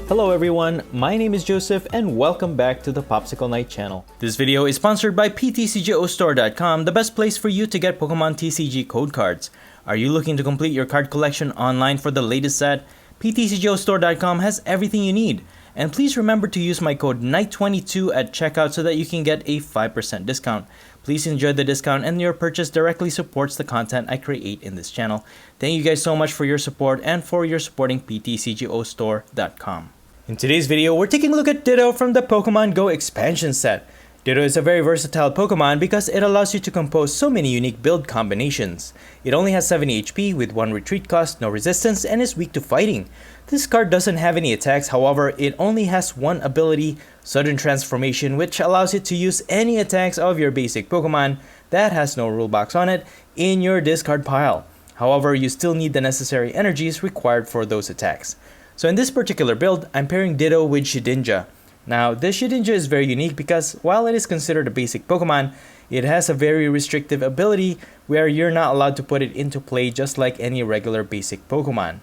Hello everyone, my name is Joseph and welcome back to the Popsicle Night channel. This video is sponsored by PTCGO the best place for you to get Pokemon TCG code cards. Are you looking to complete your card collection online for the latest set? PTCGO has everything you need. And please remember to use my code NIGHT22 at checkout so that you can get a 5% discount. Please enjoy the discount and your purchase directly supports the content I create in this channel. Thank you guys so much for your support and for your supporting PTCGO. In today's video, we're taking a look at Ditto from the Pokemon Go expansion set. Ditto is a very versatile Pokemon because it allows you to compose so many unique build combinations. It only has 70 HP with 1 retreat cost, no resistance, and is weak to fighting. This card doesn't have any attacks, however, it only has one ability, Sudden Transformation, which allows it to use any attacks of your basic Pokemon that has no rule box on it in your discard pile. However, you still need the necessary energies required for those attacks. So in this particular build, I'm pairing Ditto with Shedinja. Now, this Shedinja is very unique because while it is considered a basic Pokemon, it has a very restrictive ability where you're not allowed to put it into play just like any regular basic Pokemon.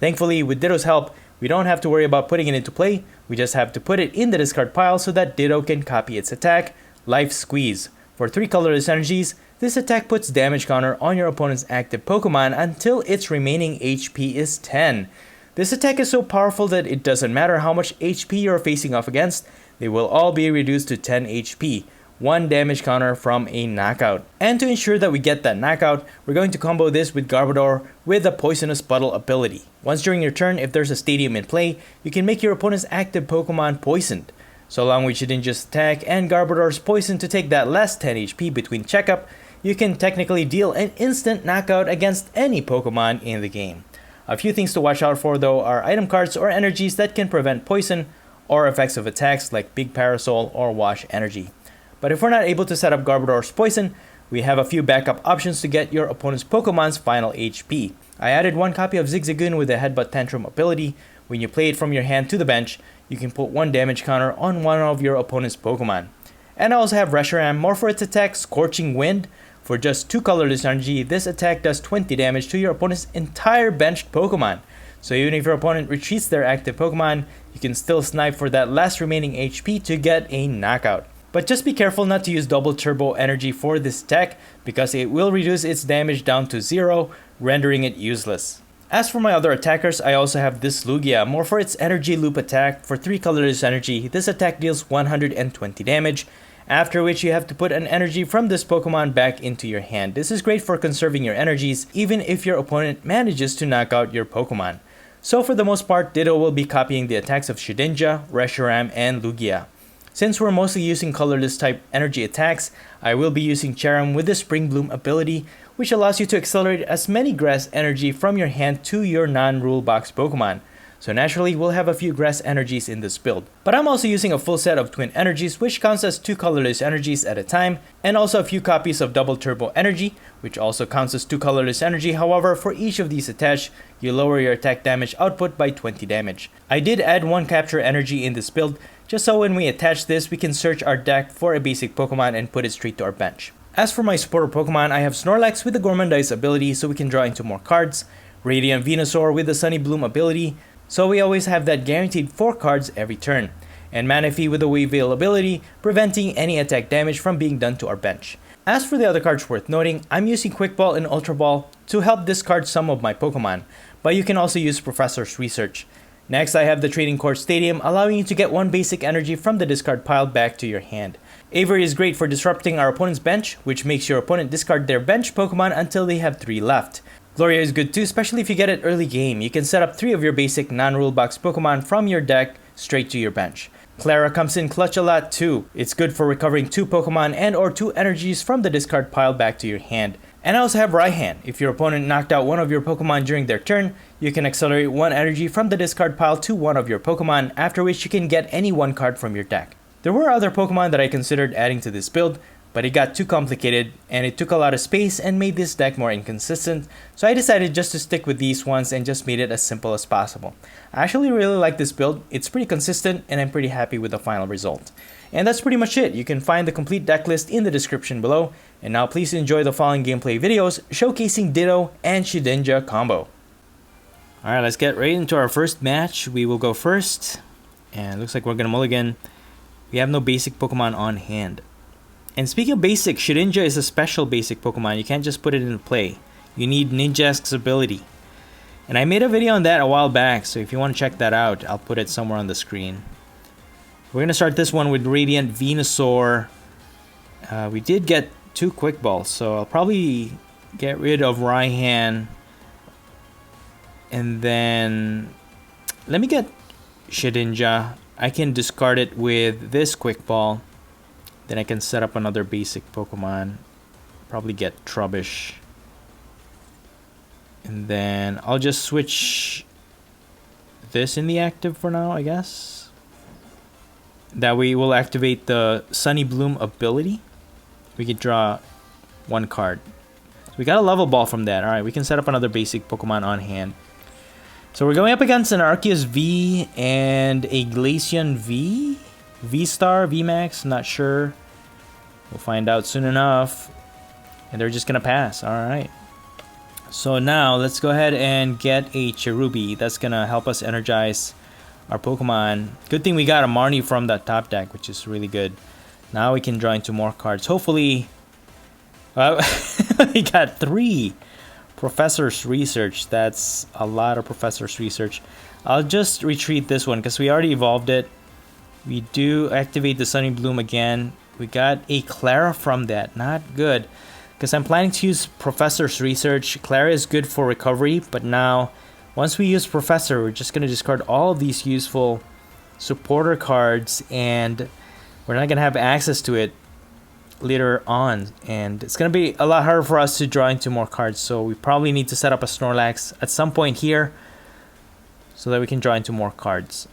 Thankfully, with Ditto's help, we don't have to worry about putting it into play, we just have to put it in the discard pile so that Ditto can copy its attack, Life Squeeze. For 3 colorless energies, this attack puts damage counter on your opponent's active Pokemon until its remaining HP is 10. This attack is so powerful that it doesn't matter how much HP you're facing off against, they will all be reduced to 10 HP, 1 damage counter from a knockout. And to ensure that we get that knockout, we're going to combo this with Garbodor with the Poisonous Puddle ability. Once during your turn, if there's a stadium in play, you can make your opponent's active Pokemon poisoned. So along with Shedinja's attack and Garbodor's poison to take that last 10 HP between checkup, you can technically deal an instant knockout against any Pokemon in the game. A few things to watch out for though are item cards or energies that can prevent poison or effects of attacks like Big Parasol or Wash Energy. But if we're not able to set up Garbodor's poison, we have a few backup options to get your opponent's Pokemon's final HP. I added 1 copy of Zigzagoon with the Headbutt Tantrum ability. When you play it from your hand to the bench, you can put 1 damage counter on one of your opponent's Pokemon. And I also have Reshiram more for its attack Scorching Wind. For just 2 colorless energy, this attack does 20 damage to your opponent's entire benched Pokemon. So even if your opponent retreats their active Pokemon, you can still snipe for that last remaining HP to get a knockout. But just be careful not to use double turbo energy for this attack because it will reduce its damage down to 0, rendering it useless. As for my other attackers, I also have this Lugia, more for its energy loop attack. For 3 colorless energy, this attack deals 120 damage. After which you have to put an energy from this Pokemon back into your hand. This is great for conserving your energies even if your opponent manages to knock out your Pokemon. So for the most part, Ditto will be copying the attacks of Shedinja, Reshiram, and Lugia. Since we're mostly using colorless type energy attacks, I will be using Charam with the Spring Bloom ability, which allows you to accelerate as many grass energy from your hand to your non-rule box Pokemon. So naturally, we'll have a few grass energies in this build. But I'm also using a full set of twin energies, which counts as 2 colorless energies at a time, and also a few copies of double turbo energy, which also counts as 2 colorless energy. However, for each of these attached, you lower your attack damage output by 20 damage. I did add 1 capture energy in this build, just so when we attach this, we can search our deck for a basic Pokemon and put it straight to our bench. As for my supporter Pokemon, I have Snorlax with the Gourmandize ability so we can draw into more cards, Radiant Venusaur with the Sunny Bloom ability, so we always have that guaranteed 4 cards every turn, and Manaphy with the Weavile ability, preventing any attack damage from being done to our bench. As for the other cards worth noting, I'm using Quick Ball and Ultra Ball to help discard some of my Pokemon, but you can also use Professor's Research. Next, I have the Trading Court Stadium, allowing you to get 1 basic energy from the discard pile back to your hand. Avery is great for disrupting our opponent's bench, which makes your opponent discard their bench Pokemon until they have 3 left. Gloria is good too, especially if you get it early game. You can set up 3 of your basic non-rule box Pokemon from your deck straight to your bench. Clara comes in clutch a lot too. It's good for recovering 2 Pokemon and or 2 energies from the discard pile back to your hand. And I also have Raihan. If your opponent knocked out one of your Pokemon during their turn, you can accelerate 1 energy from the discard pile to one of your Pokemon, after which you can get any 1 card from your deck. There were other Pokemon that I considered adding to this build, but it got too complicated and it took a lot of space and made this deck more inconsistent, so I decided just to stick with these ones and just made it as simple as possible. I actually really like this build, it's pretty consistent and I'm pretty happy with the final result. And that's pretty much it. You can find the complete deck list in the description below, and now please enjoy the following gameplay videos showcasing Ditto and Shedinja combo. Alright, let's get right into our first match. We will go first. And it looks like we're gonna mulligan. We have no basic Pokemon on hand. And speaking of basic, Shedinja is a special basic Pokemon. You can't just put it into play. You need Ninjask's ability. And I made a video on that a while back, so if you want to check that out, I'll put it somewhere on the screen. We're gonna start this one with Radiant Venusaur. We did get 2 Quick Balls, so I'll probably get rid of Raihan. And then let me get Shedinja. I can discard it with this Quick Ball. Then I can set up another basic Pokemon. Probably get Trubbish. And then I'll just switch this in the active for now, I guess. That way we'll activate the Sunny Bloom ability. We can draw 1 card. So we got a level ball from that. Alright, we can set up another basic Pokemon on hand. So we're going up against an Arceus V and a Glaceon V? V-Star, VMAX, not sure. We'll find out soon enough. And they're just gonna pass. Alright. So now let's go ahead and get a Cherubi. That's gonna help us energize our Pokemon. Good thing we got a Marnie from that top deck, which is really good. Now we can draw into more cards. Hopefully, we got 3 Professor's Research. That's a lot of Professor's Research. I'll just retreat this one because we already evolved it. We do activate the Sunny Bloom again. We got a Clara from that. Not good. Because I'm planning to use Professor's Research. Clara is good for recovery. But now, once we use Professor, we're just going to discard all of these useful supporter cards. And we're not going to have access to it later on. And it's going to be a lot harder for us to draw into more cards. So we probably need to set up a Snorlax at some point here. So that we can draw into more cards.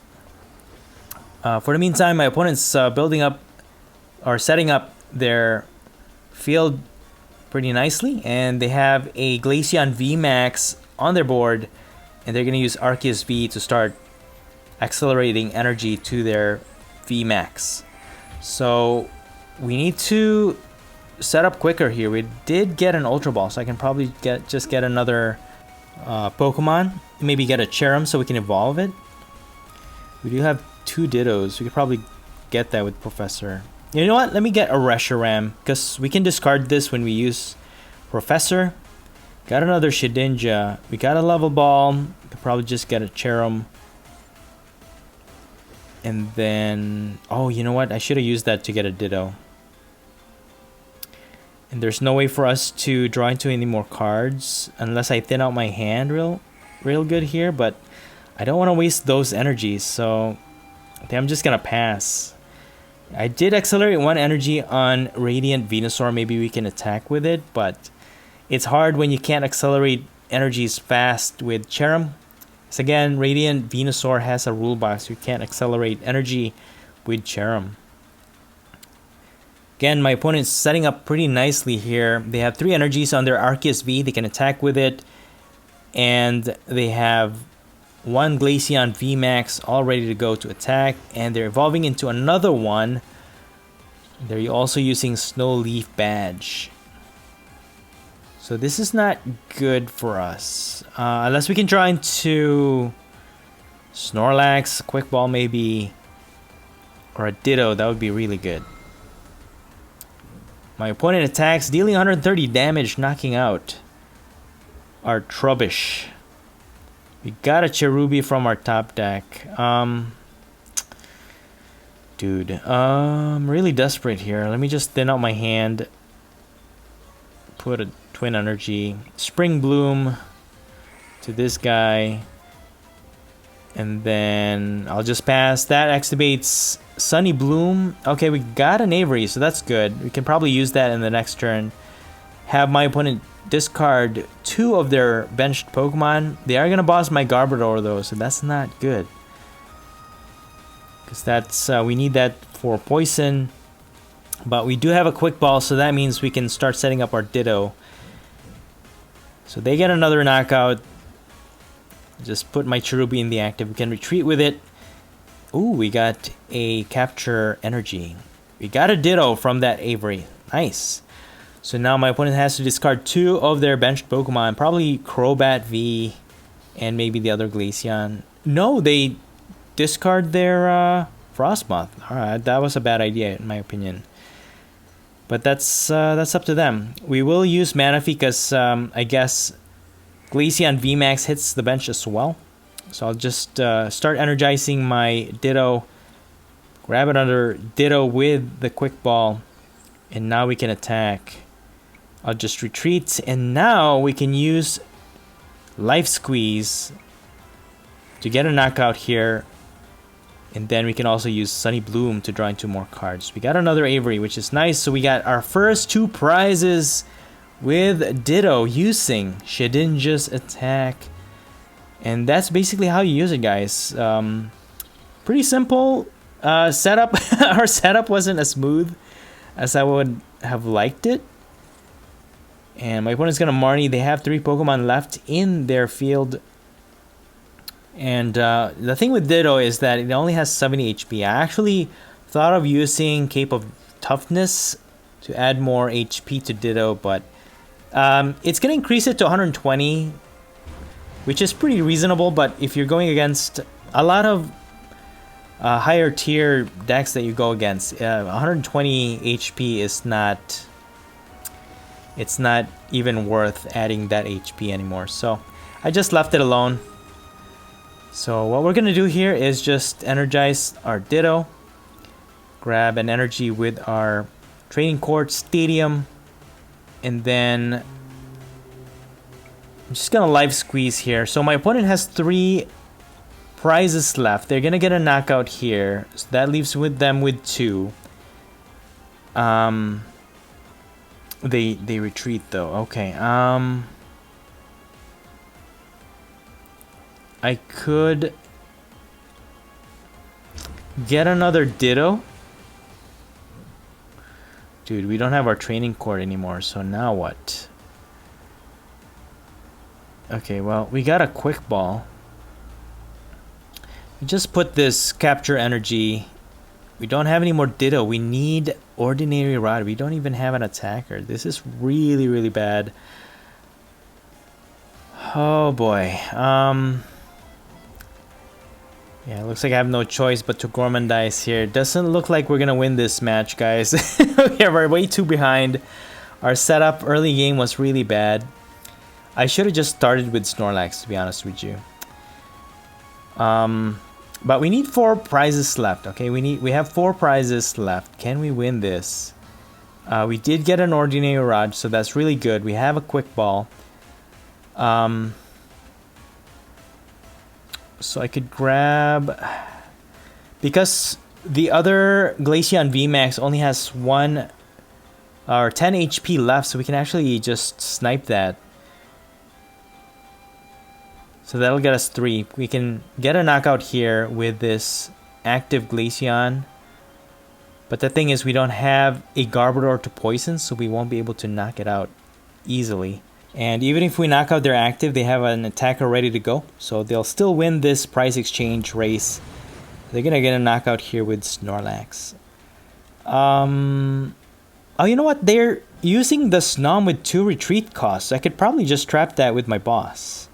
For the meantime, my opponent's building up or setting up their field pretty nicely, and they have a Glaceon VMAX on their board, and they're going to use Arceus V to start accelerating energy to their VMAX. So we need to set up quicker here. We did get an Ultra Ball, so I can probably just get another Pokemon, maybe get a Cherum so we can evolve it. We do have 2 Dittos. We could probably get that with Professor. You know what? Let me get a Reshiram because we can discard this when we use Professor. Got another Shedinja. We got a level ball. Could probably just get a Cherum. And then, oh, you know what? I should have used that to get a Ditto. And there's no way for us to draw into any more cards unless I thin out my hand real good here. But I don't want to waste those energies, so I think I'm just gonna pass. I did accelerate 1 energy on Radiant Venusaur. Maybe we can attack with it, but it's hard when you can't accelerate energies fast with Cherum. So again, Radiant Venusaur has a rule box. You can't accelerate energy with Cherum. Again, my opponent's setting up pretty nicely here. They have 3 energies on their Arceus V. They can attack with it. And they have 1 Glaceon VMAX all ready to go to attack, and they're evolving into another one. They're also using Snow Leaf Badge. So this is not good for us. Unless we can draw into Snorlax, Quick Ball maybe, or a Ditto, that would be really good. My opponent attacks, dealing 130 damage, knocking out our Trubbish. We got a Cherubi from our top deck. Dude, I'm really desperate here. Let me just thin out my hand. Put a Twin Energy. Spring Bloom to this guy. And then I'll just pass. That activates Sunny Bloom. Okay, we got an Avery, so that's good. We can probably use that in the next turn. Have my opponent discard 2 of their benched Pokemon. They are going to boss my Garbodor though, so that's not good. Because that's we need that for poison. But we do have a Quick Ball, so that means we can start setting up our Ditto. So they get another knockout. Just put my Cherubi in the active. We can retreat with it. Ooh, we got a Capture Energy. We got a Ditto from that Avery. Nice. So now my opponent has to discard 2 of their benched Pokemon. Probably Crobat V and maybe the other Glaceon. No, they discard their Frostmoth. Alright, that was a bad idea in my opinion. But that's up to them. We will use Manaphy because I guess Glaceon VMAX hits the bench as well. So I'll just start energizing my Ditto. Grab another Ditto with the Quick Ball. And now we can attack. I'll just retreat. And now we can use Life Squeeze to get a knockout here. And then we can also use Sunny Bloom to draw into more cards. We got another Avery, which is nice. So we got our first 2 prizes with Ditto using Shedinja's attack. And that's basically how you use it, guys. Pretty simple setup. Our setup wasn't as smooth as I would have liked it. And my opponent's gonna Marnie. They have 3 Pokemon left in their field. And the thing with Ditto is that it only has 70 HP. I actually thought of using Cape of Toughness to add more HP to Ditto, but it's going to increase it to 120, which is pretty reasonable. But if you're going against a lot of higher tier decks that you go against, 120 HP is not... It's not even worth adding that HP anymore. So I just left it alone. So what we're going to do here is just energize our Ditto. Grab an energy with our Training Court Stadium. And then I'm just going to Life Squeeze here. So my opponent has 3 prizes left. They're going to get a knockout here. So that leaves with them with 2. They retreat though. Okay. I could get another Ditto. Dude, we don't have our Training Court anymore, so now what? Okay, well, we got a Quick Ball. We just put this Capture Energy. We don't have any more Ditto. We need Ordinary Rod. We don't even have an attacker. This is really, really bad. Oh boy. Yeah, it looks like I have no choice but to Gormandize here. Doesn't look like we're gonna win this match, guys. Yeah, we're way too behind. Our setup early game was really bad. I should have just started with Snorlax, to be honest with you. But we need 4 prizes left. Okay, we have 4 prizes left. Can we win this? We did get an Ordinary Rod, so that's really good. We have a Quick Ball. So I could grab, because the other Glaceon VMAX only has 1 or 10 HP left, so we can actually just snipe that. So that'll get us 3. We can get a knockout here with this active Glaceon. But the thing is, we don't have a Garbodor to poison, so we won't be able to knock it out easily. And even if we knock out their active, they have an attacker ready to go. So they'll still win this prize exchange race. They're going to get a knockout here with Snorlax. Oh, you know what? They're using the Snom with 2 retreat costs. I could probably just trap that with my boss.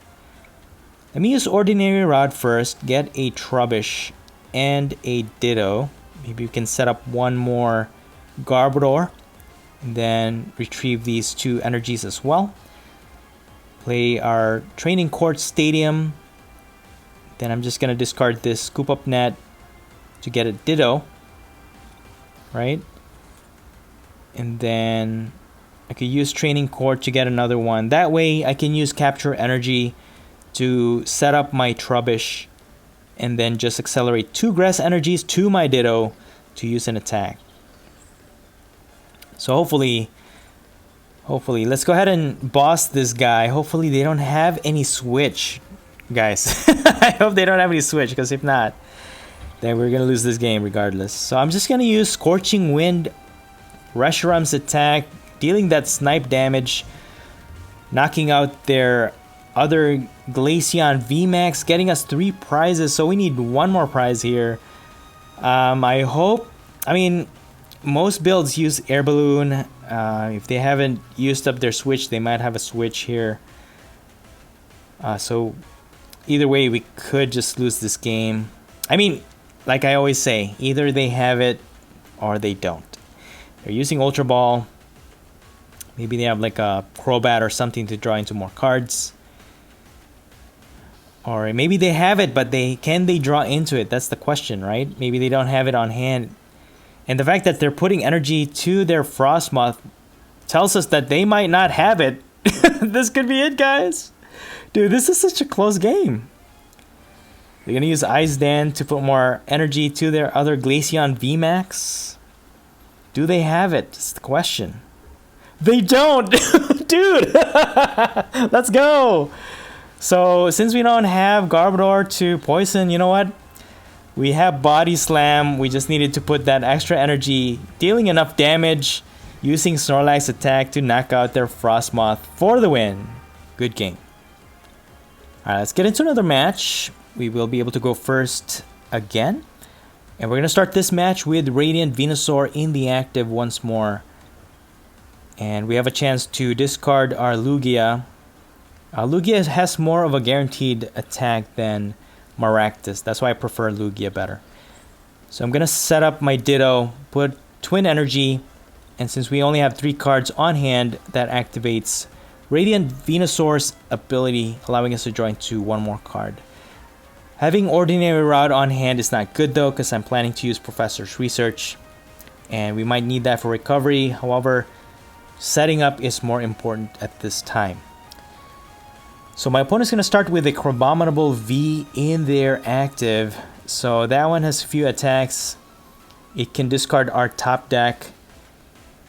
Let me use Ordinary Rod first. Get a Trubbish and a Ditto. Maybe we can set up 1 more Garbodor. And then retrieve these 2 energies as well. Play our Training Court Stadium. Then I'm just going to discard this Scoop Up Net to get a Ditto. Right? And then I could use Training Court to get another one. That way I can use Capture Energy to set up my Trubbish. And then just accelerate 2 Grass Energies to my Ditto to use an attack. So hopefully, let's go ahead and boss this guy. Hopefully they don't have any switch, guys. I hope they don't have any switch, because if not, then we're going to lose this game regardless. So I'm just going to use Scorching Wind, Reshiram's attack, dealing that snipe damage, knocking out their other Glaceon VMAX, getting us 3 prizes. So we need 1 more prize here. I mean, most builds use Air Balloon. If they haven't used up their switch, they might have a switch here. So either way, we could just lose this game. I mean, like I always say, either they have it or they don't. They're using Ultra Ball. Maybe they have like a Crobat or something to draw into more cards. Or maybe they have it, but can they draw into it? That's the question, right? Maybe they don't have it on hand. And the fact that they're putting energy to their Frostmoth tells us that they might not have it. This could be it, guys. Dude, this is such a close game. They're going to use Ice Dance to put more energy to their other Glaceon VMAX. Do they have it? That's the question. They don't! Dude! Let's go! So, since we don't have Garbodor to poison, you know what? We have Body Slam. We just needed to put that extra energy, dealing enough damage, using Snorlax attack to knock out their Frostmoth for the win. Good game. Alright, let's get into another match. We will be able to go first again. And we're going to start this match with Radiant Venusaur in the active once more. And we have a chance to discard our Lugia. Lugia has more of a guaranteed attack than Maractus. That's why I prefer Lugia better. So I'm going to set up my Ditto, put Twin Energy. And since we only have 3 cards on hand, that activates Radiant Venusaur's ability, allowing us to draw into 1 more card. Having Ordinary Rod on hand is not good though, because I'm planning to use Professor's Research. And we might need that for recovery. However, setting up is more important at this time. So my opponent's going to start with a Crabominable V in their active. So that one has a few attacks. It can discard our top deck.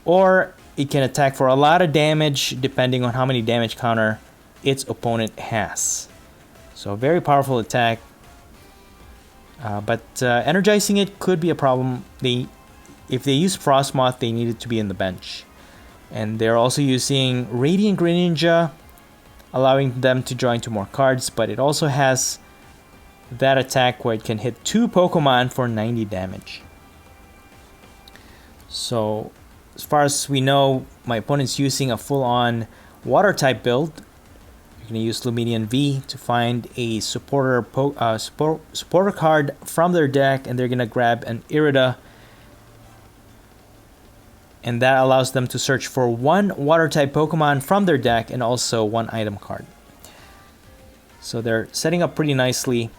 Or it can attack for a lot of damage depending on how many damage counter its opponent has. So very powerful attack. But energizing it could be a problem. If they use Frostmoth, they need it to be in the bench. And they're also using Radiant Greninja, allowing them to draw into more cards. But it also has that attack where it can hit 2 Pokemon for 90 damage. So as far as we know, my opponent's using a full-on Water-type build. You're going to use Lumineon V to find a supporter card from their deck, and they're going to grab an Irida. And that allows them to search for 1 Water-type Pokemon from their deck and also 1 item card. So they're setting up pretty nicely.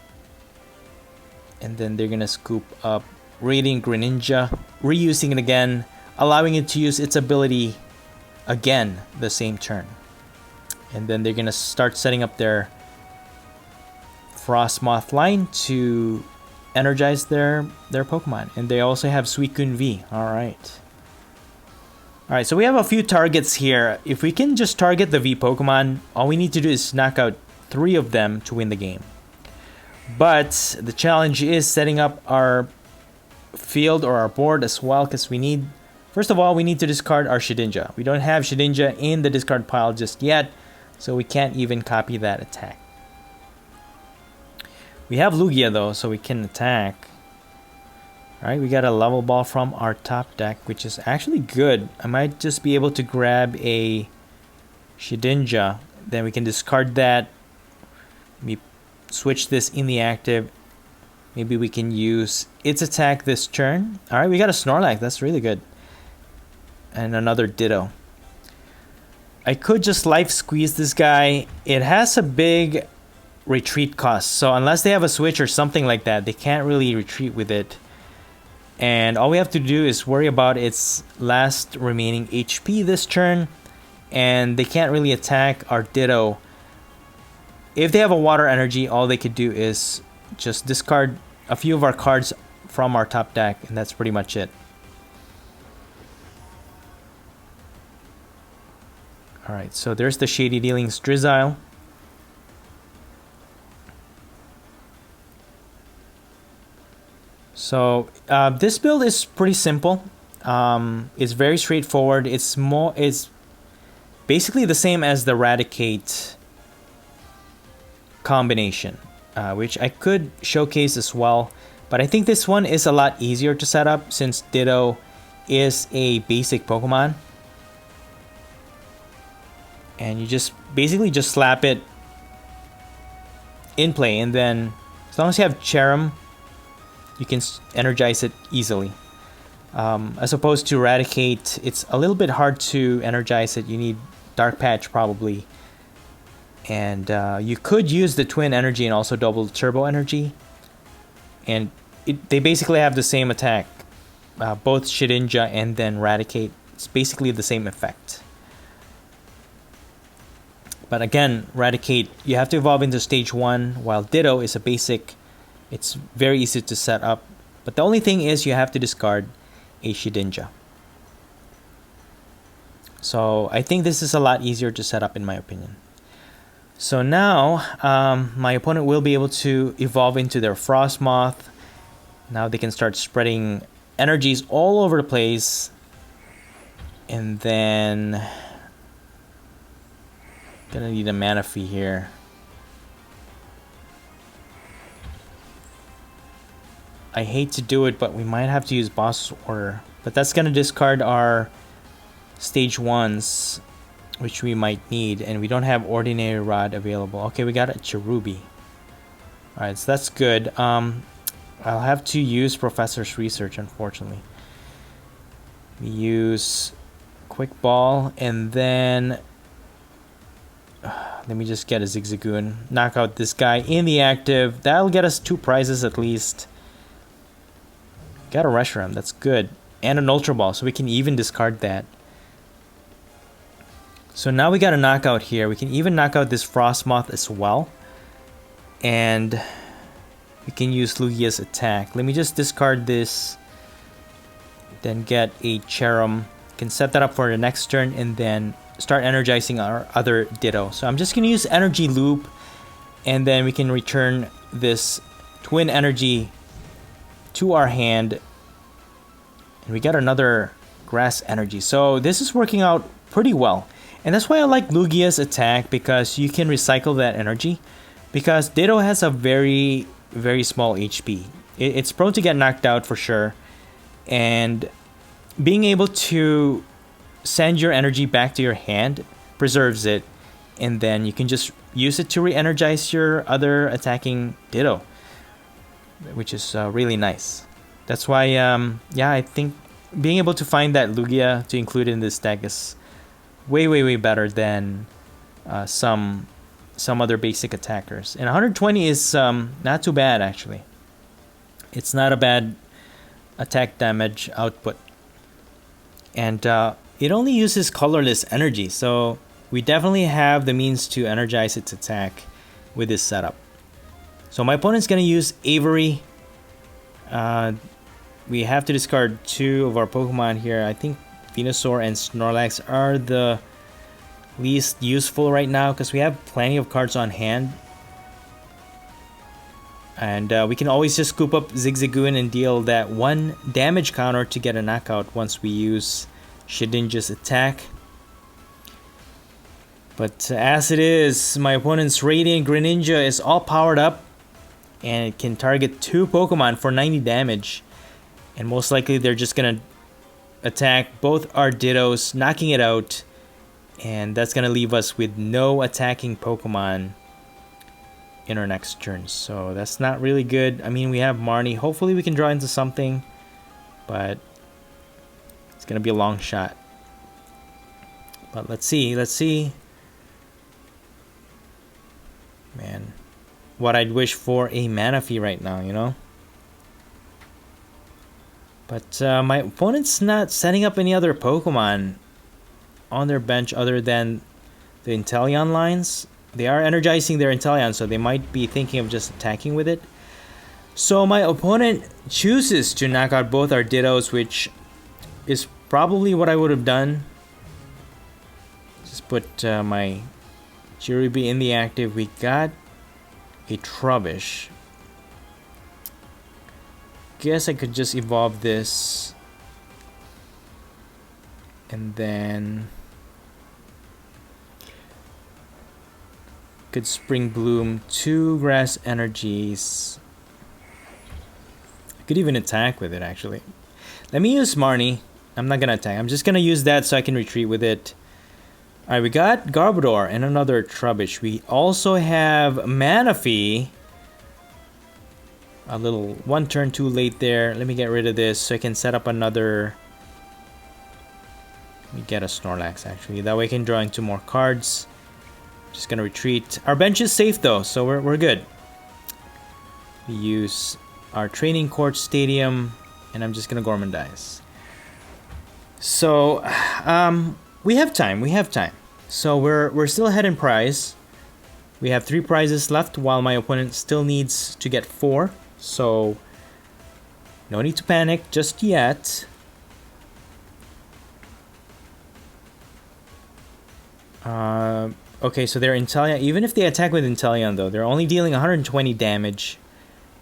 And then they're going to scoop up Radiant Greninja, reusing it again, allowing it to use its ability again the same turn. And then they're going to start setting up their Frostmoth line to energize their Pokemon. And they also have Suicune V. Alright. Alright, so we have a few targets here. If we can just target the V Pokemon, all we need to do is knock out 3 of them to win the game. But the challenge is setting up our field or our board as well, because we need, first of all, we need to discard our Shedinja. We don't have Shedinja in the discard pile just yet, so we can't even copy that attack. We have Lugia though, so we can attack. Alright, we got a level ball from our top deck, which is actually good. I might just be able to grab a Shedinja. Then we can discard that. Let me switch this in the active. Maybe we can use its attack this turn. Alright, we got a Snorlax. That's really good. And another Ditto. I could just life squeeze this guy. It has a big retreat cost. So unless they have a switch or something like that, they can't really retreat with it. And all we have to do is worry about its last remaining HP this turn. And they can't really attack our Ditto. If they have a water energy, all they could do is just discard a few of our cards from our top deck. And that's pretty much it. Alright, so there's the Shady Dealings Drizzile. So this build is pretty simple. It's very straightforward. It's basically the same as the Raticate combination, which I could showcase as well. But I think this one is a lot easier to set up since Ditto is a basic Pokemon. And you just basically just slap it in play, and then as long as you have Cherim, you can energize it easily. As opposed to Eradicate, it's a little bit hard to energize it. You need Dark Patch probably. And you could use the Twin Energy and also double Turbo Energy. And they basically have the same attack. Both Shedinja and then Eradicate. It's basically the same effect. But again, Eradicate, you have to evolve into stage 1, while Ditto is a basic. It's very easy to set up. But the only thing is you have to discard a Shedinja. So I think this is a lot easier to set up in my opinion. So now my opponent will be able to evolve into their Frostmoth. Now they can start spreading energies all over the place. And then gonna need a Manaphy here. I hate to do it, but we might have to use Boss Order. But that's gonna discard our stage 1s, which we might need, and we don't have Ordinary Rod available. Okay, we got a Cherubi. Alright, so that's good. I'll have to use Professor's Research, unfortunately. We use Quick Ball, and then let me just get a Zigzagoon. Knock out this guy in the active. That'll get us 2 prizes at least. Got a Reshiram, that's good. And an Ultra Ball, so we can even discard that. So now we got a knockout here. We can even knock out this Frostmoth as well. And we can use Lugia's attack. Let me just discard this. Then get a Cherum. Can set that up for the next turn and then start energizing our other Ditto. So I'm just going to use Energy Loop. And then we can return this Twin Energy to our hand. And we got another Grass Energy. So this is working out pretty well. And that's why I like Lugia's attack, because you can recycle that energy. Because Ditto has a very, very small HP. It's prone to get knocked out for sure. And being able to send your energy back to your hand preserves it. And then you can just use it to re-energize your other attacking Ditto, which is really nice. That's why, yeah, I think being able to find that Lugia to include in this deck is way, way, way better than some other basic attackers. And 120 is not too bad, actually. It's not a bad attack damage output. And it only uses colorless energy, so we definitely have the means to energize its attack with this setup. So my opponent's going to use Avery. We have to discard 2 of our Pokemon here. I think Venusaur and Snorlax are the least useful right now because we have plenty of cards on hand. And we can always just scoop up Zigzagoon and deal that 1 damage counter to get a knockout once we use Shedinja's attack. But as it is, my opponent's Radiant Greninja is all powered up. And it can target 2 Pokemon for 90 damage. And most likely they're just going to attack both our Dittos, knocking it out. And that's going to leave us with no attacking Pokemon in our next turn. So that's not really good. I mean, we have Marnie. Hopefully we can draw into something. But it's going to be a long shot. But let's see. Let's see. Man. What I'd wish for a Manaphy right now, you know? But my opponent's not setting up any other Pokemon on their bench other than the Inteleon lines. They are energizing their Inteleon, so they might be thinking of just attacking with it. So my opponent chooses to knock out both our Dittos, which is probably what I would have done. Just put my Cherubi in the active. We got a Trubbish. Guess I could just evolve this. And then could Spring Bloom 2 Grass Energies. I could even attack with it, actually. Let me use Marnie. I'm not gonna attack. I'm just gonna use that so I can retreat with it. Alright, we got Garbodor and another Trubbish. We also have Manaphy. A little one turn too late there. Let me get rid of this so I can set up another. Let me get a Snorlax actually. That way I can draw into more cards. Just gonna retreat. Our bench is safe though, so we're good. We use our training court stadium, and I'm just gonna Gormandize. So we have time. We have time. So we're still ahead in prize. We have 3 prizes left, while my opponent still needs to get 4. So no need to panic just yet. Okay, so they're Inteleon. Even if they attack with Inteleon, though, they're only dealing 120 damage,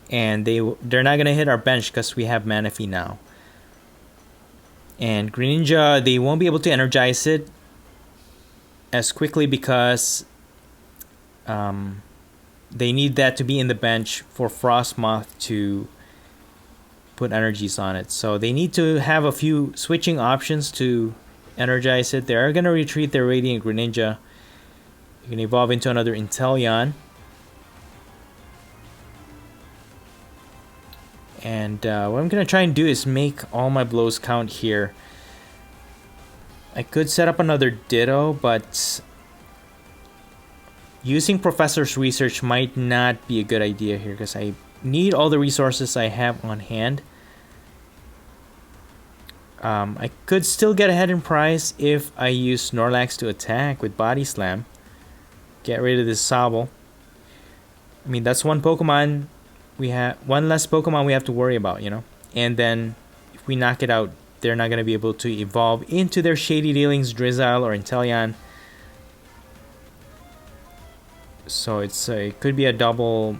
and they're not gonna hit our bench because we have Manaphy now. And Greninja, they won't be able to energize it as quickly because they need that to be in the bench for Frostmoth to put energies on it. So they need to have a few switching options to energize it. They are going to retreat their Radiant Greninja. You can evolve into another Inteleon. And what I'm going to try and do is make all my blows count here. I could set up another Ditto, but using Professor's Research might not be a good idea here because I need all the resources I have on hand. I could still get ahead in price if I use Snorlax to attack with Body Slam. Get rid of this Sobble. I mean, that's one Pokemon. We have one less Pokemon we have to worry about, you know. And then if we knock it out, they're not going to be able to evolve into their Shady Dealings, Drizzile or Inteleon. So it could be a double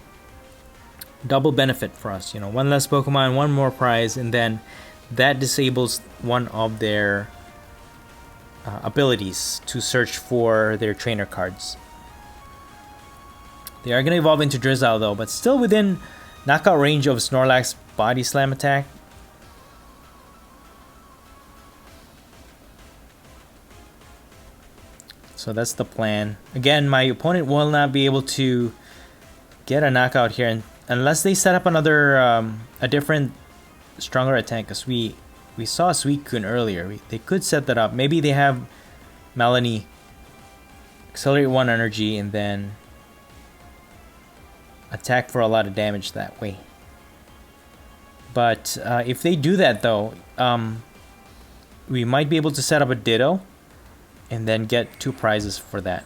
benefit for us, you know. One less Pokemon, one more prize, and then that disables one of their abilities to search for their trainer cards. They are going to evolve into Drizzile though, but still within knockout range of Snorlax Body Slam attack. So that's the plan. Again, my opponent will not be able to get a knockout here unless they set up another, a different, stronger attack. Because we saw Suicune earlier. They could set that up. Maybe they have Melanie accelerate 1 energy and then attack for a lot of damage that way. But if they do that though, we might be able to set up a Ditto and then get 2 prizes for that.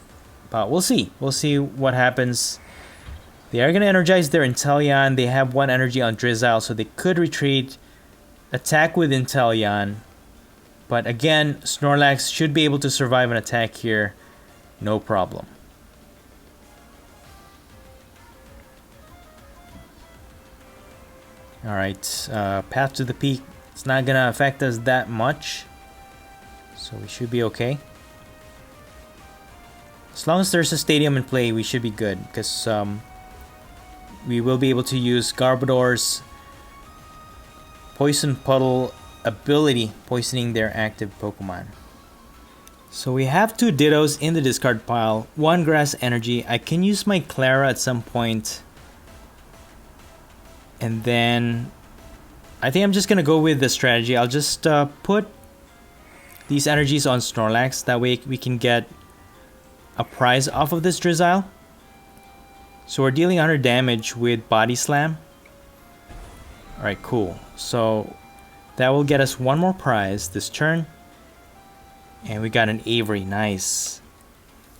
But we'll see. We'll see what happens. They are going to energize their Inteleon. They have 1 energy on Drizzile, so they could retreat, attack with Inteleon. But again, Snorlax should be able to survive an attack here. No problem. Alright, path to the peak. It's not going to affect us that much. So we should be okay. As long as there's a stadium in play, we should be good. Because we will be able to use Garbodor's Poison Puddle ability, poisoning their active Pokemon. So we have 2 Dittos in the discard pile. 1 Grass Energy. I can use my Clara at some point. And then I think I'm just going to go with the strategy. I'll just put these energies on Snorlax. That way we can get a prize off of this Drizzile. So we're dealing 100 damage with Body Slam. Alright, cool. So that will get us 1 more prize this turn. And we got an Avery. Nice.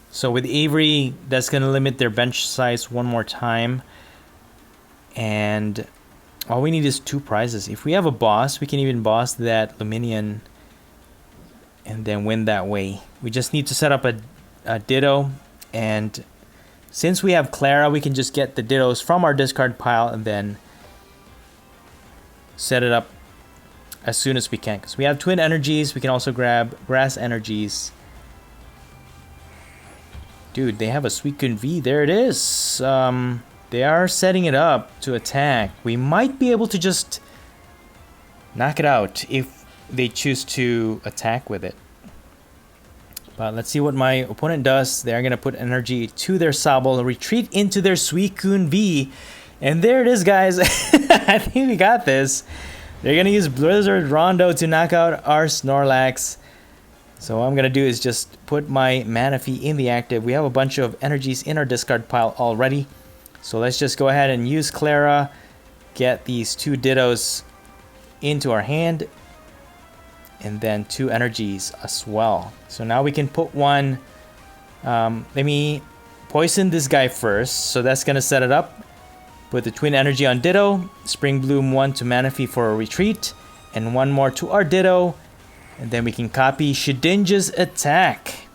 So with Avery, that's going to limit their bench size 1 more time. And all we need is 2 prizes. If we have a boss, we can even boss that Luminion and then win that way. We just need to set up a Ditto, and since we have Clara, we can just get the Dittos from our discard pile and then set it up as soon as we can. Because we have Twin Energies, we can also grab Grass Energies. Dude, they have a Suicune V. There it is. They are setting it up to attack. We might be able to just knock it out if they choose to attack with it. But let's see what my opponent does. They're going to put energy to their Sobble, retreat into their Suicune V, And there it is, guys. I think we got this. They're gonna use Blizzard Rondo to knock out our Snorlax. So what I'm gonna do is just put my Manaphy in the active. We have a bunch of energies in our discard pile already. So let's just go ahead and use Clara, get these 2 Dittos into our hand, and then 2 energies as well. So now we can put one, let me poison this guy first. So that's gonna set it up. Put the Twin Energy on Ditto, Spring Bloom 1 to Manaphy for a retreat, and 1 more to our Ditto. And then we can copy Shedinja's attack.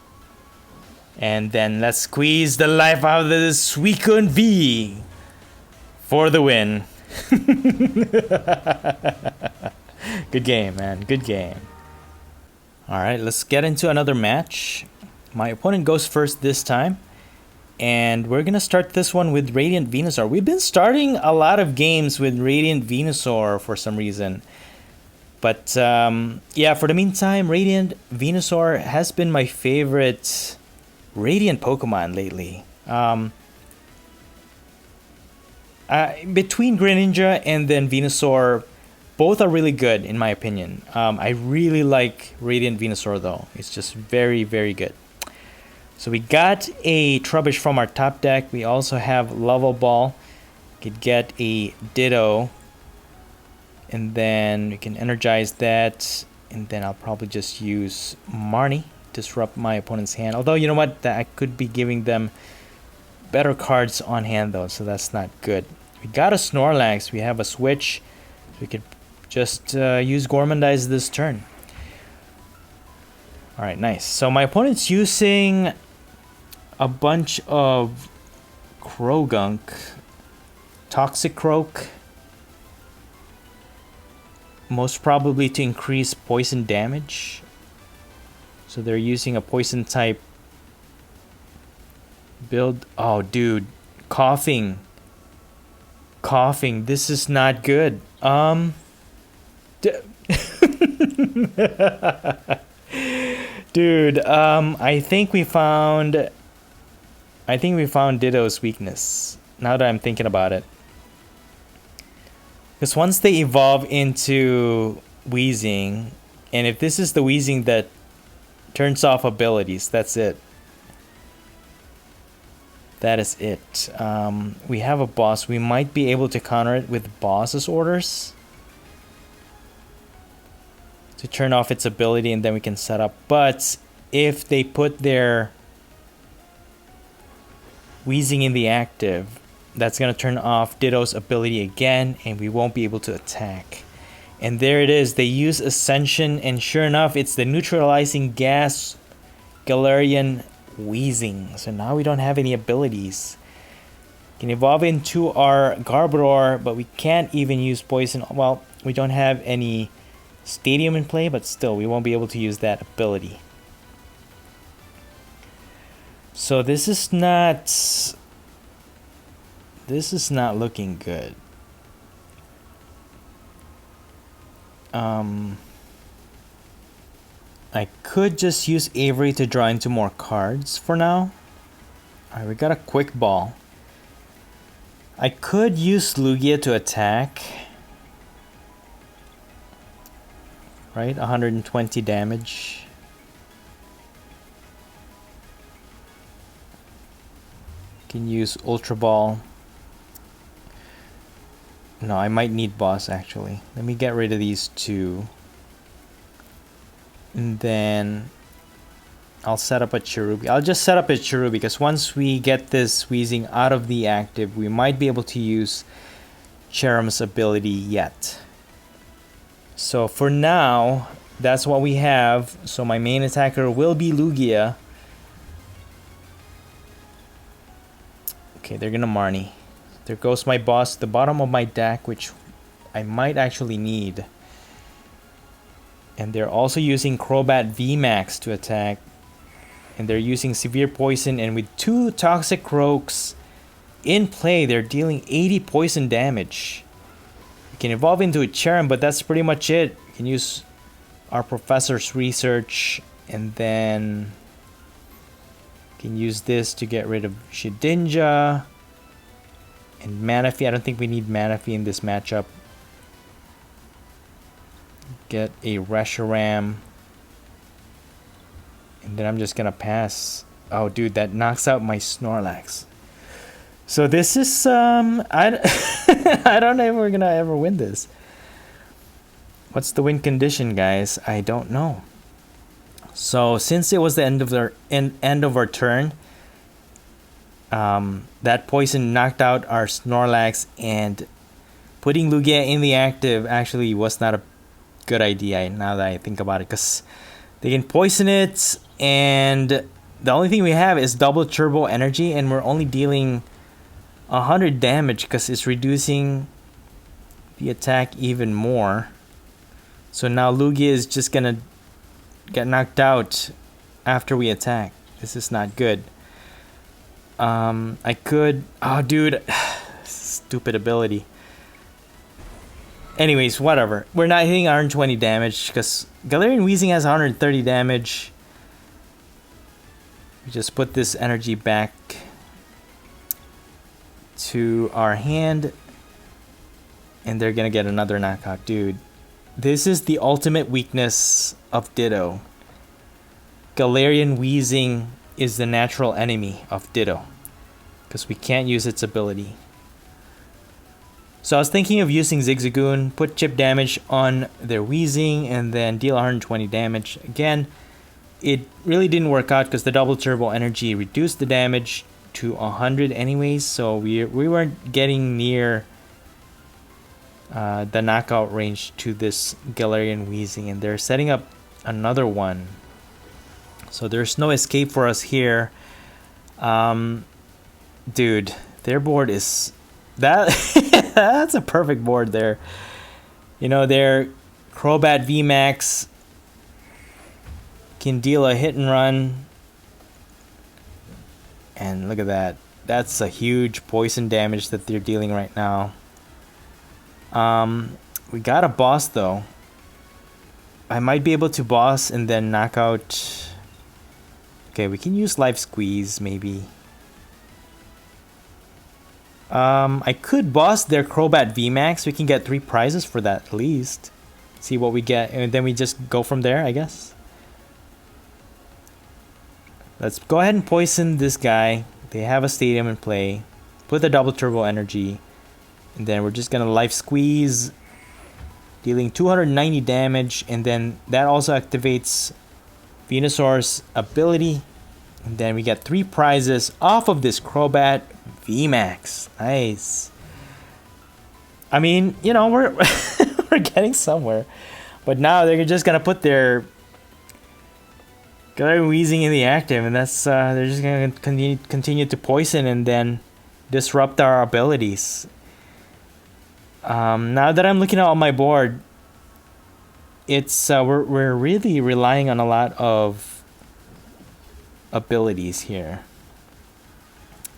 And then let's squeeze the life out of this Suicune V for the win. Good game, man. Good game. Alright, let's get into another match. My opponent goes first this time. And we're going to start this one with Radiant Venusaur. We've been starting a lot of games with Radiant Venusaur for some reason. But yeah, for the meantime, Radiant Venusaur has been my favorite Radiant Pokemon lately. Between Greninja and then Venusaur, both are really good in my opinion. I really like Radiant Venusaur though. It's just very, very good. So we got a Trubbish from our top deck. We also have Level Ball. Could get a Ditto. And then we can energize that. And then I'll probably just use Marnie. Disrupt my opponent's hand. Although, you know what? I could be giving them better cards on hand though. So that's not good. We got a Snorlax. We have a switch. We could just use Gormandize this turn. Alright, nice. So my opponent's using a bunch of Krogunk. Toxicroak. Most probably to increase poison damage. So they're using a poison type build. Oh, dude. Coughing. Coughing. This is not good. Dude, I think we found Ditto's weakness. Now that I'm thinking about it. Because once they evolve into Weezing, and if this is the Weezing that turns off abilities, that's it. That is it. We have a boss. We might be able to counter it with boss's orders to turn off its ability, and then we can set up. But if they put their Weezing in the active, that's going to turn off Ditto's ability again, and we won't be able to attack. And there it is. They use Ascension, and sure enough, it's the neutralizing gas Galarian Weezing. So now we don't have any abilities. Can evolve into our Garbodor, but we can't even use Poison. Well, we don't have any Stadium in play, but still, we won't be able to use that ability. So this is not looking good. I could just use Avery to draw into more cards for now. Alright, we got a Quick Ball. I could use Lugia to attack. Right, 120 damage. Can use Ultra Ball. No, I might need boss actually. Let me get rid of these two. And then I'll set up a Cherubi. I'll just set up a Cherubi because once we get this Weezing out of the active, we might be able to use Cherum's ability yet. So for now, that's what we have. So my main attacker will be Lugia. Okay, they're gonna Marnie. There goes my boss, the bottom of my deck, which I might actually need. And they're also using Crobat VMAX to attack. And they're using Severe Poison, and with 2 Toxic Croaks in play, they're dealing 80 poison damage. We can evolve into a Cherum, but that's pretty much it. We can use our Professor's Research, and then we can use this to get rid of Shedinja. And Manaphy, I don't think we need Manaphy in this matchup. Get a Reshiram. And then I'm just gonna pass. Oh, dude, that knocks out my Snorlax. So this is I I don't know if we're gonna ever win this. What's the win condition, guys? I don't know. So since it was the end of our turn, that poison knocked out our Snorlax, and putting Lugia in the active actually was not a good idea now that I think about it, because they can poison it, and the only thing we have is double turbo energy, and we're only dealing 100 damage because it's reducing the attack even more. So now Lugia is just gonna get knocked out after we attack. This is not good. I could... Oh, dude. Stupid ability. Anyways, whatever. We're not hitting 120 damage because Galarian Weezing has 130 damage. We just put this energy back to our hand, and they're gonna get another knockout. Dude, this is the ultimate weakness of Ditto. Galarian Weezing is the natural enemy of Ditto because we can't use its ability. So I was thinking of using Zigzagoon, put chip damage on their Weezing, and then deal 120 damage. Again, it really didn't work out because the double turbo energy reduced the damage to 100 anyways, so we weren't getting near the knockout range to this Galarian Weezing, and they're setting up another one. So there's no escape for us here. Dude, their board is... That's a perfect board there. You know, their Crobat VMAX can deal a hit and run. And look at that. That's a huge poison damage that they're dealing right now. We got a boss though. I might be able to boss and then knock out... Okay, we can use Life Squeeze maybe. I could boss their Crobat VMAX. We can get 3 prizes for that at least. See what we get, and then we just go from there, I guess. Let's go ahead and poison this guy. They have a stadium in play. Put the double turbo energy. And then we're just gonna Life Squeeze, dealing 290 damage, and then that also activates Venusaur's ability. And then we get 3 prizes off of this Crobat VMAX. Nice. I mean, you know, we're we're getting somewhere. But now they're just gonna put their Galarian Weezing in the active, and that's they're just gonna continue to poison and then disrupt our abilities. Now that I'm looking at all my board, it's we're really relying on a lot of abilities here,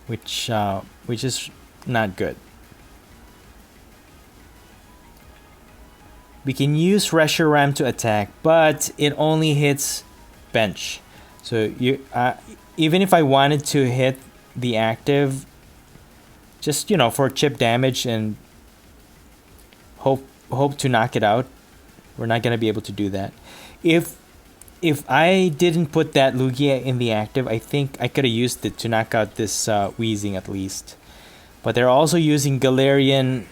which is not good. We can use Reshiram to attack, but it only hits bench. So you even if I wanted to hit the active, just, you know, for chip damage and hope to knock it out, we're not gonna be able to do that. If I didn't put that Lugia in the active, I think I could have used it to knock out this Weezing at least. But they're also using Galarian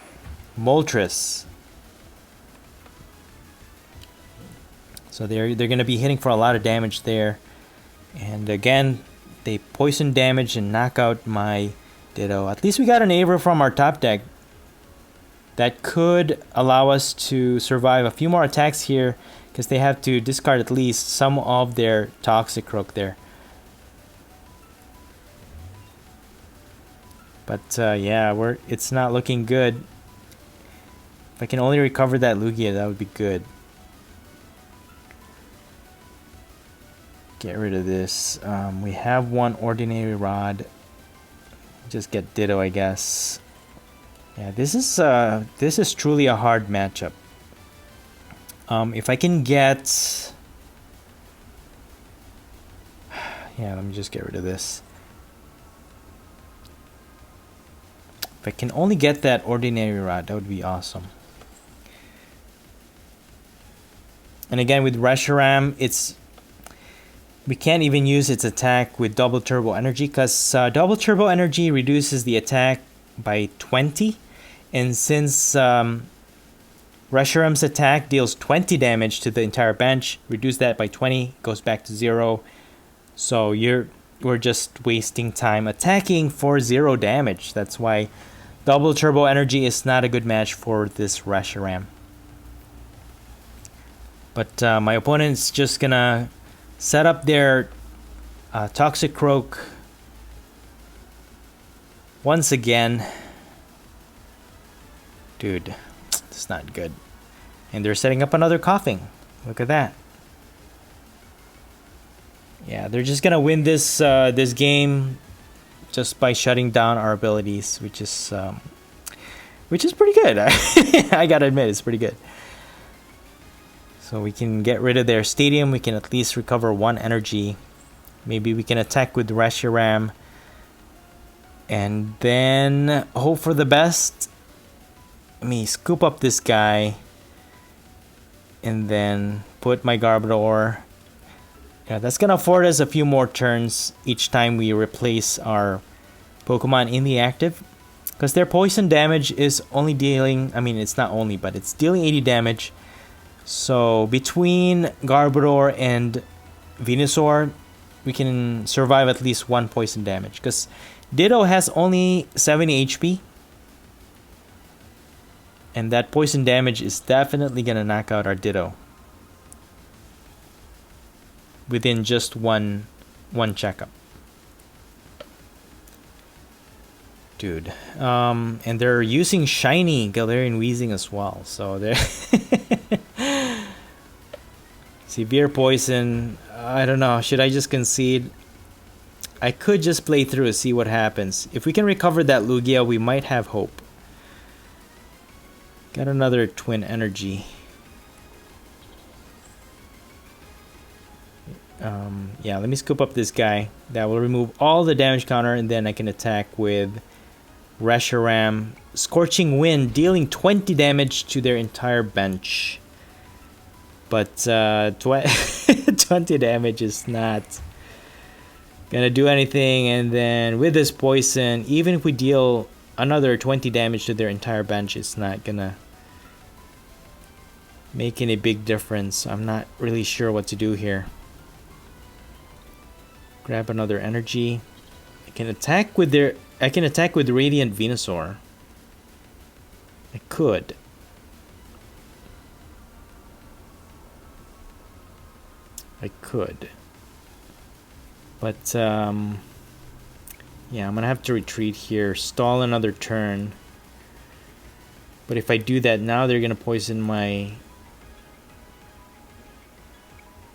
Moltres. So they're going to be hitting for a lot of damage there. And again, they poison damage and knock out my Ditto. At least we got an Aver from our top deck. That could allow us to survive a few more attacks here, because they have to discard at least some of their Toxic Rook there. But yeah, it's not looking good. If I can only recover that Lugia, that would be good. Get rid of this. We have one Ordinary Rod. Just get Ditto, I guess. Yeah, this is truly a hard matchup. If I can get... Yeah, let me just get rid of this. If I can only get that ordinary rod, that would be awesome. And again, with Reshiram, we can't even use its attack with double turbo energy, because double turbo energy reduces the attack by 20. And since Reshiram's attack deals 20 damage to the entire bench, reduce that by 20, goes back to 0. So we're just wasting time attacking for 0 damage. That's why double turbo energy is not a good match for this Reshiram. But my opponent's just gonna set up their Toxic Croak once again. Dude, it's not good. And they're setting up another Coughing. Look at that. Yeah, they're just gonna win this this game just by shutting down our abilities, which is pretty good. I gotta admit, it's pretty good. So we can get rid of their stadium. We can at least recover 1 energy. Maybe we can attack with Reshiram. And then hope for the best. Let me scoop up this guy. And then put my Garbodor. Yeah, that's going to afford us a few more turns each time we replace our Pokemon in the active. Because their poison damage is only dealing... I mean, it's not only, but it's dealing 80 damage. So between Garbodor and Venusaur, we can survive at least 1 poison damage. Because Ditto has only 70 HP. And that poison damage is definitely going to knock out our Ditto. Within just one checkup. Dude. And they're using shiny Galarian Weezing as well. So they're... Severe poison. I don't know. Should I just concede? I could just play through and see what happens. If we can recover that Lugia, we might have hope. Got another Twin Energy. Yeah, let me scoop up this guy. That will remove all the damage counter, and then I can attack with Reshiram. Scorching Wind, dealing 20 damage to their entire bench. But 20 damage is not gonna do anything. And then with this poison, even if we deal another 20 damage to their entire bench, it's not gonna make any big difference. I'm not really sure what to do here. Grab another energy. I can attack with Radiant Venusaur. I could. But yeah, I'm gonna have to retreat here, stall another turn. But if I do that now, they're gonna poison my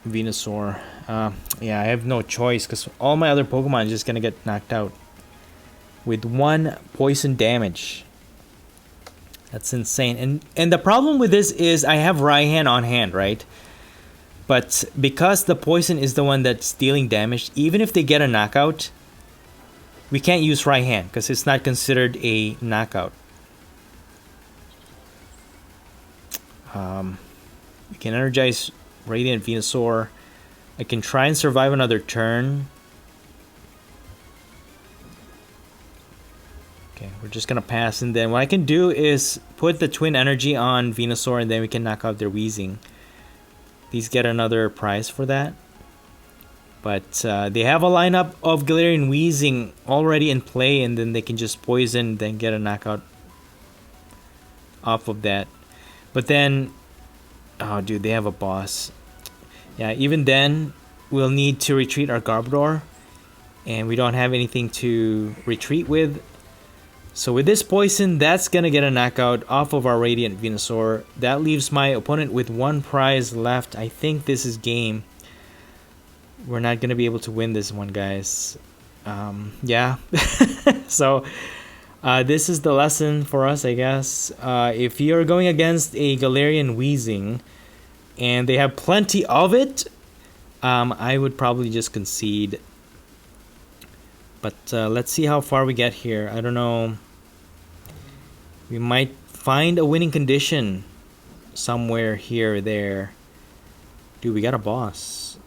Venusaur. Yeah, I have no choice because all my other Pokemon are just gonna get knocked out with 1 poison damage. That's insane. And the problem with this is I have Raihan on hand, right? But because the poison is the one that's dealing damage, even if they get a knockout, we can't use Raihan because it's not considered a knockout. We can energize Radiant Venusaur. I can try and survive another turn. Okay, we're just gonna pass, and then what I can do is put the Twin Energy on Venusaur, and then we can knock out their Weezing. These get another prize for that. But they have a lineup of Galarian Weezing already in play, and then they can just poison, then get a knockout off of that. But then, oh dude, they have a boss. Yeah, even then, we'll need to retreat our Garbodor, and we don't have anything to retreat with. So with this poison, that's gonna get a knockout off of our Radiant Venusaur. That leaves my opponent with 1 prize left. I think this is game. We're not gonna be able to win this one, guys. Yeah. So this is the lesson for us, I guess. If you're going against a Galarian Weezing and they have plenty of it, I would probably just concede. But let's see how far we get here. I don't know. We might find a winning condition somewhere here or there. Dude, we got a boss.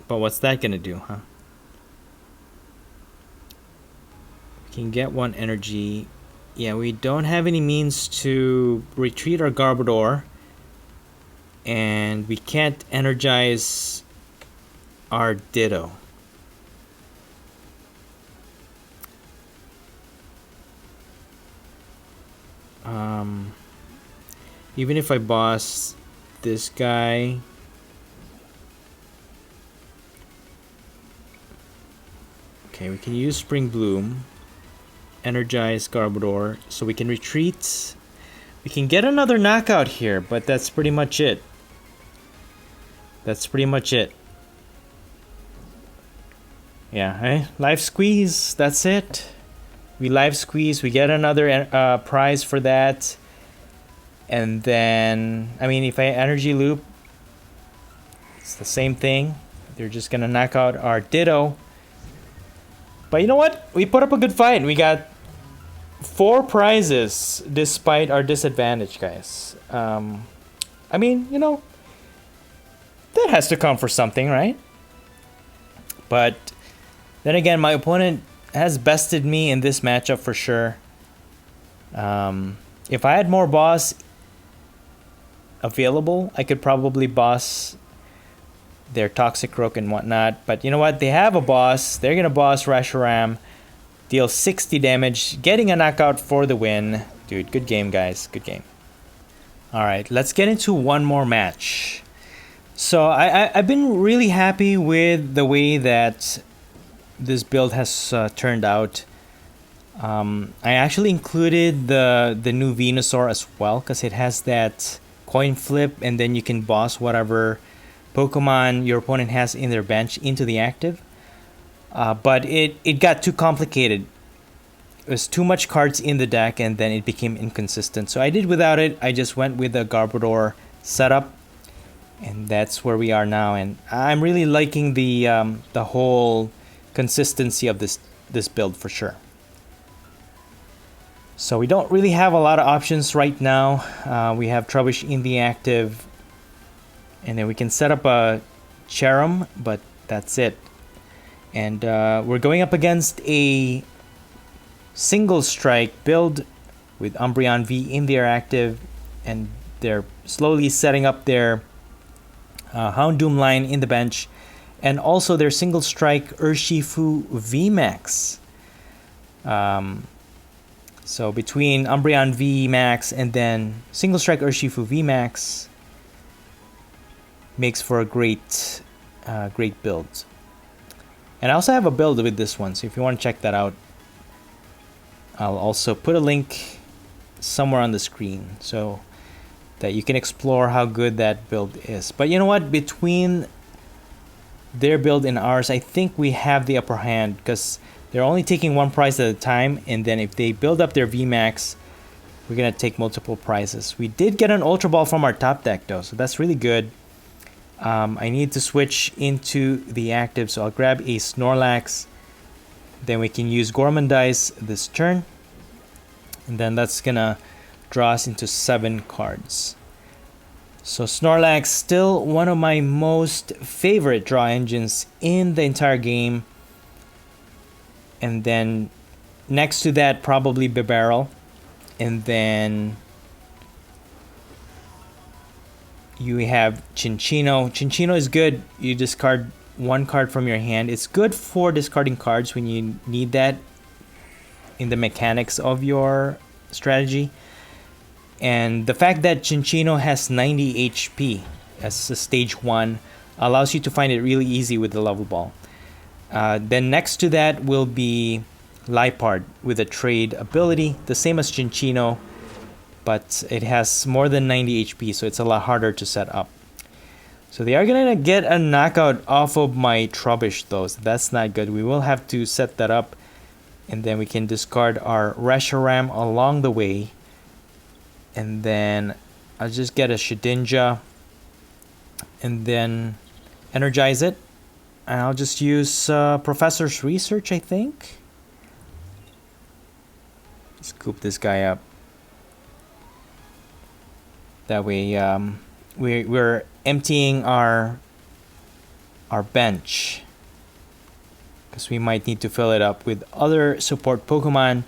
But what's that gonna do, huh? We can get one energy. Yeah, we don't have any means to retreat our Garbodor. And we can't energize our Ditto. Even if I boss this guy, okay, we can use Spring Bloom, energize Garbodor, so we can retreat. We can get another knockout here, but that's pretty much it. That's pretty much it. Yeah, live squeeze, that's it. We live squeeze, we get another prize for that. And then, I mean, if I energy loop, it's the same thing. They're just gonna knock out our Ditto. But you know what? We put up a good fight. We got 4 prizes despite our disadvantage, guys. I mean, you know, that has to come for something, right? But then again, my opponent has bested me in this matchup for sure. If I had more boss available, I could probably boss their Toxicroak and whatnot. But you know what? They have a boss. They're going to boss Reshiram, deal 60 damage, getting a knockout for the win. Dude, good game, guys. Good game. Alright, let's get into one more match. So I've been really happy with the way that this build has turned out. I actually included the new Venusaur as well, because it has that coin flip, and then you can boss whatever Pokemon your opponent has in their bench into the active. But it got too complicated. It was too much cards in the deck, and then it became inconsistent. So I did without it. I just went with the Garbodor setup, and that's where we are now. And I'm really liking the whole consistency of this build for sure. So we don't really have a lot of options right now. We have Trubbish in the active, and then we can set up a Cherum, but that's it. And we're going up against a single strike build with Umbreon V in their active, and they're slowly setting up their Houndoom line in the bench, and also their single strike Urshifu VMAX. So between Umbreon VMAX and then single strike Urshifu VMAX makes for a great build. And I also have a build with this one, so if you want to check that out, I'll also put a link somewhere on the screen so that you can explore how good that build is. But you know what? Between their build and ours, I think we have the upper hand, because they're only taking one prize at a time, and then if they build up their VMAX, we're going to take multiple prizes. We did get an Ultra Ball from our top deck though, so that's really good. I need to switch into the active, so I'll grab a Snorlax. Then we can use Gormandize this turn, and then that's gonna draw us into 7 cards. So Snorlax, still one of my most favorite draw engines in the entire game. And then next to that, probably Bibarel. And then you have Chinchino. Chinchino is good. You discard 1 card from your hand. It's good for discarding cards when you need that in the mechanics of your strategy. And the fact that Chinchino has 90 HP as a stage 1 allows you to find it really easy with the level ball. Then next to that will be Liepard with a trade ability, the same as Chinchino, but it has more than 90 HP, so it's a lot harder to set up. So they are going to get a knockout off of my Trubbish though, so that's not good. We will have to set that up, and then we can discard our Reshiram along the way. And then I'll just get a Shedinja and then energize it. And I'll just use Professor's Research, I think. Let's scoop this guy up. That way, we're emptying our bench, because we might need to fill it up with other support Pokemon.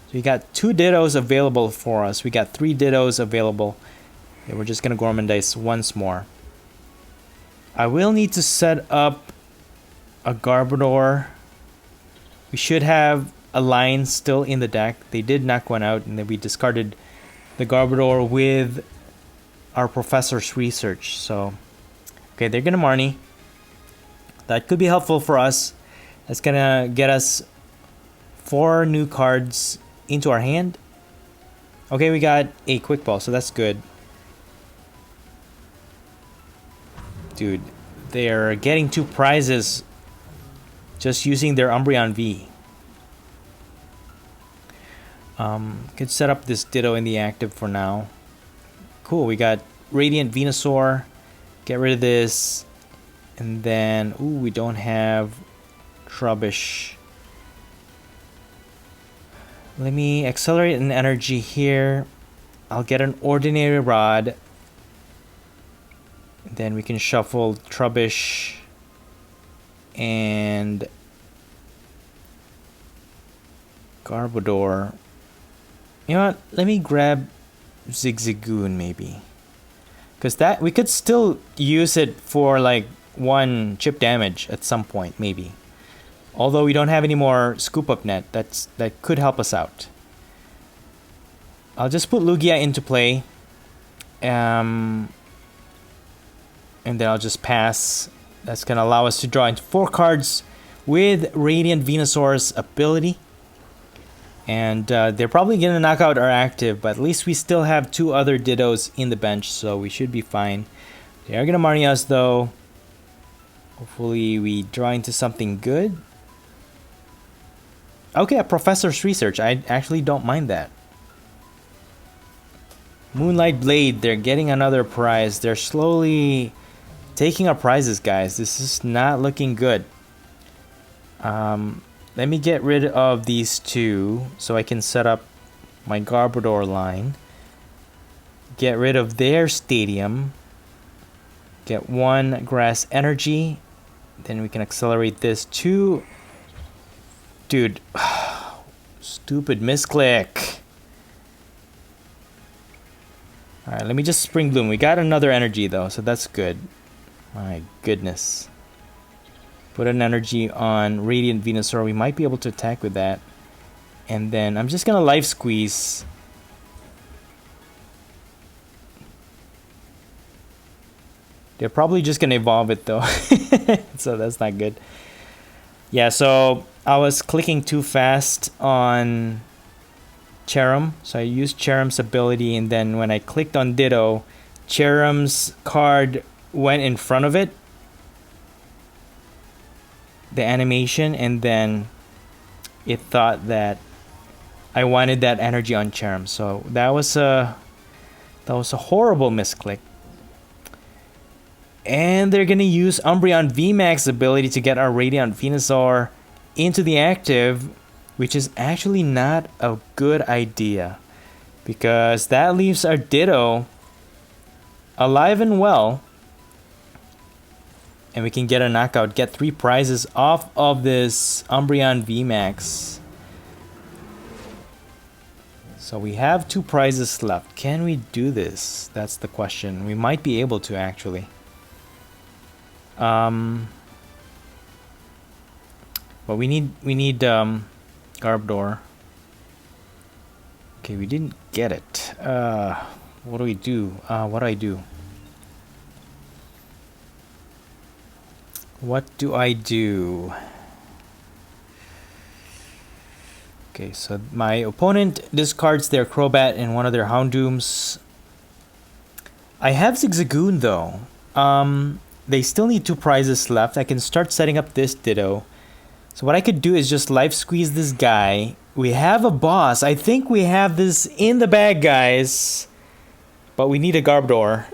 So we got 2 Dittos available for us. We got 3 Dittos available. And we're just gonna Gormandize once more. I will need to set up a Garbodor. We should have a line still in the deck. They did knock one out, and then we discarded the Garbodor with our Professor's Research. So, okay, they're gonna Marnie. That could be helpful for us. That's gonna get us 4 new cards into our hand. Okay, we got a Quick Ball, so that's good. Dude, they're getting 2 prizes just using their Umbreon V. Could set up this Ditto in the active for now. Cool, we got Radiant Venusaur. Get rid of this. And then, ooh, we don't have Trubbish. Let me accelerate an energy here. I'll get an Ordinary Rod. Then we can shuffle Trubbish and Garbodor. You know what? Let me grab Zigzagoon maybe. Because that we could still use it for like 1 chip damage at some point, maybe. Although we don't have any more Scoop Up Net, that could help us out. I'll just put Lugia into play. And then I'll just pass. That's going to allow us to draw into 4 cards with Radiant Venusaur's ability. And they're probably going to knock out our active, but at least we still have 2 other Dittos in the bench, so we should be fine. They are going to Marnie us, though. Hopefully we draw into something good. Okay, a Professor's Research. I actually don't mind that. Moonlight Blade, they're getting another prize. They're slowly taking our prizes, guys. This is not looking good. Let me get rid of these 2 so I can set up my Garbodor line. Get rid of their stadium. Get 1 Grass Energy. Then we can accelerate this 2. Dude, stupid misclick. Alright, let me just Spring Bloom. We got another energy though, so that's good. My goodness. Put an energy on Radiant Venusaur. We might be able to attack with that. And then I'm just gonna Life Squeeze. They're probably just gonna evolve it though. So that's not good. Yeah, so I was clicking too fast on Cherum. So I used Cherum's ability, and then when I clicked on Ditto, Cherum's card went in front of it, the animation, and then it thought that I wanted that energy on Cherum. So that was a horrible misclick. And they're gonna use Umbreon VMAX ability to get our Radiant Venusaur into the active, which is actually not a good idea, because that leaves our Ditto alive and well, and we can get a knockout, get 3 prizes off of this Umbreon VMAX. So we have 2 prizes left. Can we do this? That's the question. We might be able to actually. But we need Garbodor. Okay, we didn't get it. What do we do? What do I do? What do I do? Okay, so my opponent discards their Crobat and one of their Houndooms. I have Zigzagoon though. They still need 2 prizes left. I can start setting up this Ditto. So what I could do is just Life Squeeze this guy. We have a boss. I think we have this in the bag, guys. But we need a Garbodor.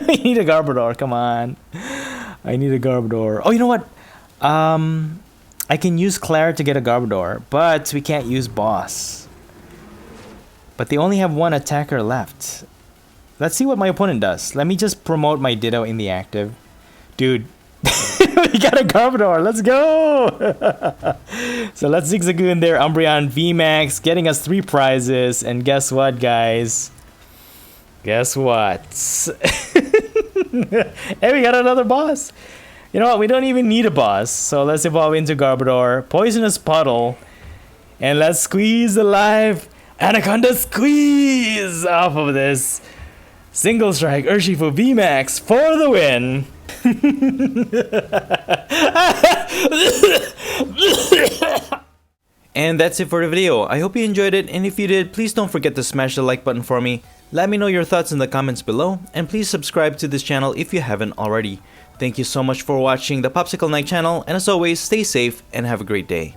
We need a Garbodor. Come on. I need a Garbodor. Oh, you know what? I can use Claire to get a Garbodor, but we can't use boss. But they only have one attacker left. Let's see what my opponent does. Let me just promote my Ditto in the active. Dude, we got a Garbodor. Let's go! So let's zigzagoo in there. Umbreon VMAX getting us 3 prizes. And guess what, guys? Guess what? Hey, we got another boss. You know what? We don't even need a boss. So let's evolve into Garbodor. Poisonous Puddle. And let's squeeze the life. Anaconda squeeze off of this. Single strike Urshifu VMAX for the win. And that's it for the video. I hope you enjoyed it, and if you did, please don't forget to smash the like button for me. Let me know your thoughts in the comments below, and please subscribe to this channel if you haven't already. Thank you so much for watching the Popsicle Night channel, and as always, stay safe and have a great day.